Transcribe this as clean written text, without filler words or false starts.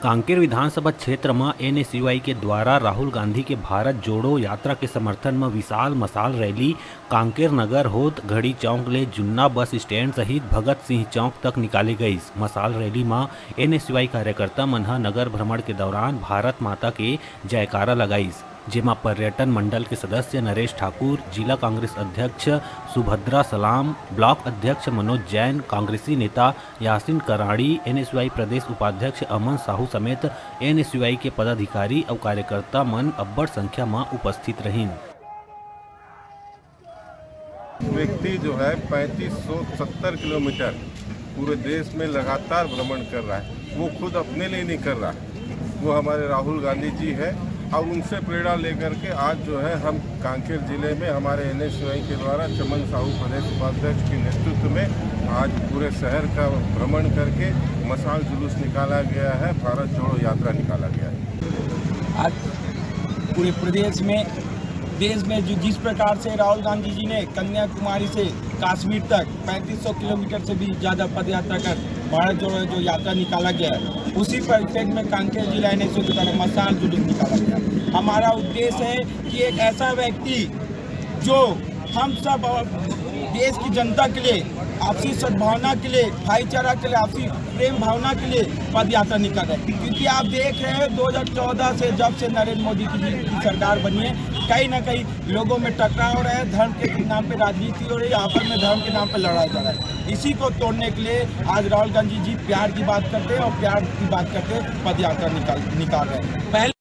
कांकेर विधानसभा क्षेत्र में एनएसयूआई के द्वारा राहुल गांधी के भारत जोड़ो यात्रा के समर्थन में विशाल मशाल रैली कांकेर नगर होत घड़ी चौक ले जुन्ना बस स्टैंड सहित भगत सिंह चौक तक निकाली गई। मशाल रैली में एनएसयूआई कार्यकर्ता मन ह नगर भ्रमण के दौरान भारत माता के जयकारा लगाईस, जेमा पर्यटन मंडल के सदस्य नरेश ठाकुर, जिला कांग्रेस अध्यक्ष सुभद्रा सलाम, ब्लॉक अध्यक्ष मनोज जैन, कांग्रेसी नेता यासीन कराड़ी, एनएसयूआई प्रदेश उपाध्यक्ष अमन साहू समेत एनएसयूआई के पदाधिकारी और कार्यकर्ता मन अब्बड़ संख्या में उपस्थित रहीन। व्यक्ति जो है 3570 किलोमीटर पूरे देश में लगातार भ्रमण कर रहा है। वो खुद अपने लिए नहीं कर रहा, वो हमारे राहुल गांधी जी है और उनसे प्रेरणा लेकर के आज जो है हम कांकेर जिले में हमारे एनएसयूआई के द्वारा चमन साहू प्रदेश उपाध्यक्ष के नेतृत्व में आज पूरे शहर का भ्रमण करके मशाल जुलूस निकाला गया है, भारत जोड़ो यात्रा निकाला गया है। आज पूरे प्रदेश में देश में जो जिस प्रकार से राहुल गांधी जी ने कन्याकुमारी से कश्मीर तक 3500 किलोमीटर से भी ज़्यादा पद यात्रा कर भारत जोड़ो जो यात्रा निकाला गया है, उसी परिप्रेक्ष्य में कांकेर जिला एनएसयूआई द्वारा मशाल जुलूस निकाला गया। हमारा उद्देश्य है कि एक ऐसा व्यक्ति जो हम सब देश की जनता के लिए, आपसी सद्भावना के लिए, भाईचारा के लिए, आपसी प्रेम भावना के लिए पद यात्रा निकाल रहे हैं। क्योंकि आप देख रहे हैं 2014 से जब से नरेंद्र मोदी की सरकार बनी है, कहीं ना कहीं लोगों में टकराव हो रहा है, धर्म के नाम पे राजनीति हो रही है, आपस में धर्म के नाम पे लड़ाया जा रहा है। इसी को तोड़ने के लिए आज राहुल गांधी जी प्यार की बात करते हैं और प्यार की बात करते पद यात्रा निकाल रहे हैं। पहले